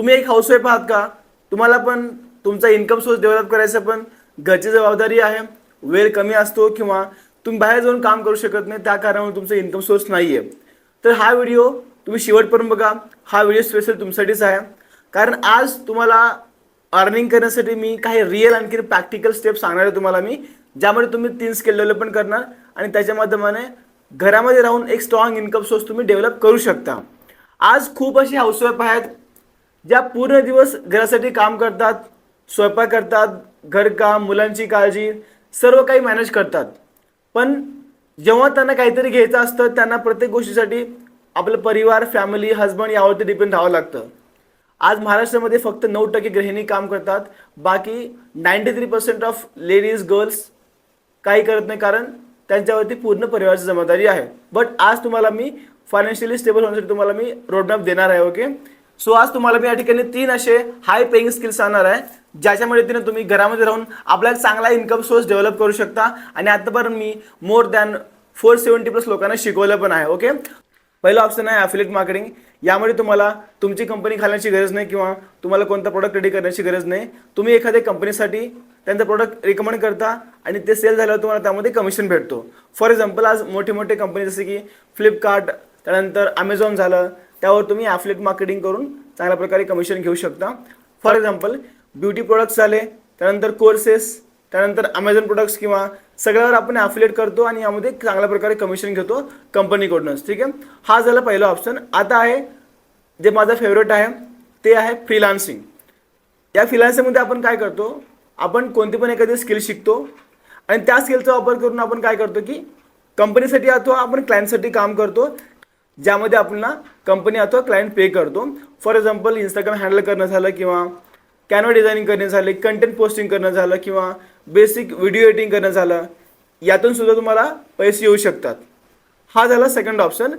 तुम्ही एक हाऊसवाईफ आहात का? तुम्हाला पण तुमचा इन्कम सोर्स डेव्हलप करायचा, पण घरची जबाबदारी आहे, वेळ कमी असतो किंवा तुम्ही बाहेर जाऊन काम करू शकत नाही, त्या कारणामुळे तुमचा इन्कम सोर्स नाही आहे, तर हा व्हिडिओ तुम्ही शेवटपर्यंत बघा. हा व्हिडिओ स्पेशल तुमच्यासाठीच आहे. कारण आज तुम्हाला अर्निंग करण्यासाठी मी काही रिअल आणखी प्रॅक्टिकल स्टेप्स सांगणार आहे तुम्हाला मी, ज्यामध्ये तुम्ही 3 स्किल डेव्हलपमेंट करणार आणि त्याच्या माध्यमाने घरामध्ये राहून एक स्ट्रॉंग इन्कम सोर्स तुम्ही डेव्हलप करू शकता. आज खूप अशी हाऊसवाईफ आहेत ज्या पूर्ण दिवस घरासाठी काम करतात, स्वयंपाक करतात, घरकाम, मुलांची काळजी, सर्व काही मॅनेज करतात. पण जेव्हा त्यांना काहीतरी घ्यायचं असतं, त्यांना प्रत्येक गोष्टीसाठी आपलं परिवार, फॅमिली, हजबंड यावरती डिपेंड राहावं लागतं. आज महाराष्ट्रामध्ये फक्त 9% गृहिणी काम करतात. बाकी 93% ऑफ लेडीज, गर्ल्स काही करत नाही, कारण त्यांच्यावरती पूर्ण परिवाराची जबाबदारी आहे. बट आज तुम्हाला मी फायनान्शियली स्टेबल होण्यासाठी तुम्हाला मी रोडमॅप देणार आहे. ओके, सो आज तुम्हाला मी या ठिकाणी 3 असे हाय पेइंग स्किल्स सांगणार आहे, ज्याच्या मदतीने तुम्ही घरामध्ये राहून आपल्याला चांगला इन्कम सोर्स डेव्हलप करू शकता. आणि आतापर्यंत मी मोर दॅन 470+ लोकांना शिकवलं पण आहे. ओके, पहिला ऑप्शन आहे ॲफिलिएट मार्केटिंग. यामध्ये तुम्हाला तुमची कंपनी घालण्याची गरज नाही किंवा तुम्हाला कोणता प्रोडक्ट रेडी करण्याची गरज नाही. तुम्ही एखाद्या कंपनीसाठी त्यांचं प्रोडक्ट रिकमेंड करता आणि ते सेल झाल्यावर तुम्हाला त्यामध्ये कमिशन भेटतो. फॉर एक्झाम्पल, आज मोठे मोठे कंपनी जसे की फ्लिपकार्ट, त्यानंतर अमेझॉन झालं, त्यावर तुम्ही ॲफिलिएट मार्केटिंग करून चांगल्या प्रकारे कमिशन घेऊ शकता. फॉर एक्झाम्पल, ब्युटी प्रोडक्ट्स झाले, त्यानंतर कोर्सेस, त्यानंतर अमेझॉन प्रोडक्ट्स किंवा सगळ्यावर आपण ॲफिलिएट करतो आणि यामध्ये चांगल्या प्रकारे कमिशन घेतो कंपनीकडूनच. ठीक आहे, हा झाला पहिला ऑप्शन. आता आहे जे माझा फेवरेट आहे, ते आहे फ्रीलान्सिंग. या फ्रीलान्सिंगमध्ये आपण काय करतो, आपण कोणती पण एखादी स्किल शिकतो आणि त्या स्किलचा वापर करून आपण काय करतो की कंपनीसाठी अथवा आपण क्लायंटसाठी काम करतो, ज्यामध्ये आपल्याला कंपनी अथवा क्लायंट पे करतो. फॉर एक्झाम्पल, इंस्टाग्राम हँडल करणं झालं किंवा कॅनवा डिझायनिंग करणे झाले, कंटेंट पोस्टिंग करणं झालं किंवा बेसिक व्हिडिओ एडिटिंग करणं झालं, यातून सुद्धा तुम्हाला पैसे येऊ शकतात. हा झाला सेकंड ऑप्शन.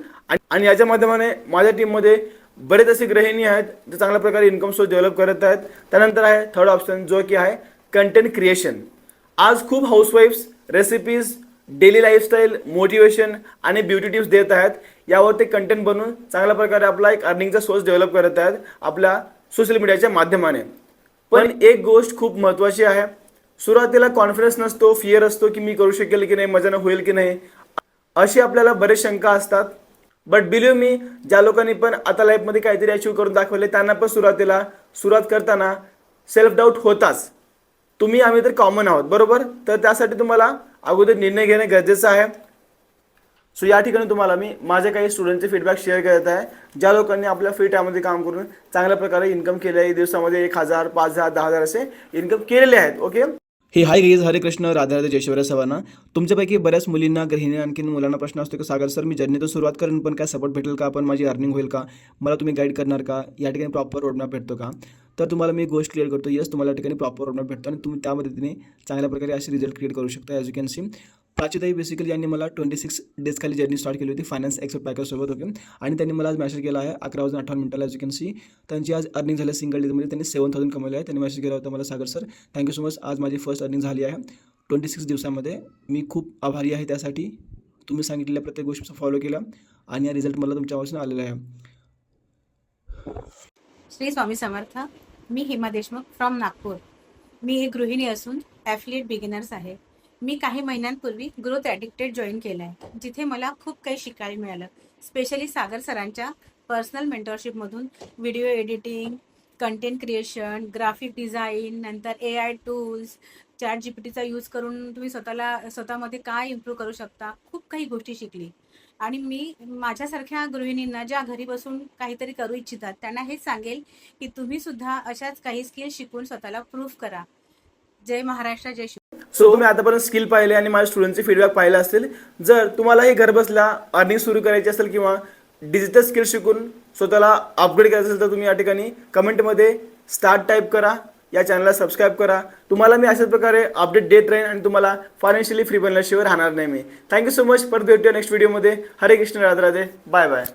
आणि याच्या माध्यमाने माझ्या टीममध्ये बरेच असे गृहिणी आहेत जे चांगल्या प्रकारे इन्कम सोर्स डेव्हलप करत आहेत. त्यानंतर आहे थर्ड ऑप्शन, जो की आहे कंटेंट क्रिएशन. आज खूप हाऊसवाईफ्स रेसिपीज, डेली लाईफस्टाईल, मोटिवेशन आणि ब्युटी टिप्स देत आहेत. यावर ते कंटेंट बनवून चांगल्या प्रकारे आपला एक अर्निंगचा सोर्स डेव्हलप करत आहेत आपल्या सोशल मीडियाच्या माध्यमाने. पण एक गोष्ट खूप महत्त्वाची आहे, सुरुवातीला कॉन्फिडन्स नसतो, फिअर असतो की मी करू शकेल की नाही, मजानं होईल की नाही, अशी आपल्याला बरेच शंका असतात. बट बिलीव्ह मी, ज्या लोकांनी पण आता लाईफमध्ये काहीतरी अचीव्ह करून दाखवले, त्यांना पण सुरुवात करताना सेल्फ डाऊट होताच. आम्ही तर कॉमन आहोत, बरोबर. तर त्यासाठी तुम्हाला अगोदर निर्णय घेणे गरजेचं आहे. सो या ठिकाणी तुम्हाला मी माझ्या काही स्टुडंटचे फीडबॅक शेअर करत आहे, ज्या लोकांनी आपल्या फ्री टाईममध्ये काम करून चांगल्या प्रकारे इन्कम केले आहे. दिवसामध्ये 1,000, 5,000, 10,000 असे इन्कम केलेले आहेत. ओके, हे हाय गाईज, हरे कृष्ण, राधे राधे, जय शिवराय सर्वांना. तुमच्यापैकी बऱ्याच मुलींना, गृहिणी, आणखी मुलांना प्रश्न असतो की सागर सर, मी जर्नी तर सुरुवात करेन, पण काय सपोर्ट भेटेल का, पण माझी अर्निंग होईल का, मला तुम्ही गाईड करणार का, या ठिकाणी प्रॉपर रोडमॅप भेटतो का. तर तुम्हाला मी गोष्ट क्लिअर करतो. येस, तुम्हाला या ठिकाणी प्रॉपर रोडमॅप भेटतो आणि तुम्ही त्या मदतीने चांगल्या प्रकारे असे रिझल्ट क्रिएट करू शकता. ॲज यू कॅन सी, प्राचीताई बेसिकली यांनी मला 26 डेज खाली जर्नी स्टार्ट केली होती फायनान्स एक्सपर्ट पॅकेजसोबत. ओके, आणि त्यांनी मला आज मेसेज केला आहे 11:58. ॲज यू कॅन सी, त्यांची आज अर्निंग झाली सिंगल डेजमध्ये, त्यांनी 7,000 कमवले आहे. त्यांनी मेसेज केला होता मला, सागर सर थँक्यू सो मच, आज माझी फर्स्ट अर्निंग झाली आहे 26 दिवसामध्ये. मी खूप आभारी आहे त्यासाठी. तुम्ही सांगितलेल्या प्रत्येक गोष्टीचा फॉलो केला आणि हा रिझल्ट मला तुमच्यापासून आलेला आहे. श्री स्वामी समर्थ. मी हिमा देशमुख फ्रॉम नागपूर. मी एक गृहिणी असून ॲफिलिएट बिगिनर्स आहे. मी काही महिन्यांपूर्वी ग्रोथ ॲडिक्टेड जॉईन केलं आहे, जिथे मला खूप काही शिकायला मिळालं. स्पेशली सागर सरांच्या पर्सनल मेंटरशिपमधून video editing, content creation, graphic design, नंतर AI टूल्स, ChatGPTचा यूज करून तुम्ही स्वतःमध्ये काय इम्प्रूव्ह करू शकता, खूप काही गोष्टी शिकली. आणि मी माझ्यासारख्या गृहिणींना ज्या घरी बसून काहीतरी करू इच्छितात त्यांना हेच सांगेल की तुम्ही सुद्धा अशाच काही स्किल शिकून स्वतःला प्रूव्ह करा. जय महाराष्ट्र, जय शिव. सो तुम्ही आतापर्यंत स्किल पाहिले आणि माझ्या स्टुडंटचे फीडबॅक पाहिले असतील. जर तुम्हाला हे घर बसल्या अर्निंग सुरू करायची असेल किंवा डिजिटल स्किल शिकून स्वतःला अपग्रेड करायचं असेल, तर तुम्ही या ठिकाणी कमेंटमध्ये स्टार्ट टाईप करा, या चॅनलला सबस्क्राईब करा. तुम्हाला मी अशाच प्रकारे अपडेट देत राहीन आणि तुम्हाला फायनान्शियली फ्री बनल्याशिवाय राहणार नाही मी. Thank you so much. परत भेटूया नेक्स्ट व्हिडिओमध्ये. हरे कृष्ण, राधे राधे, बाय बाय.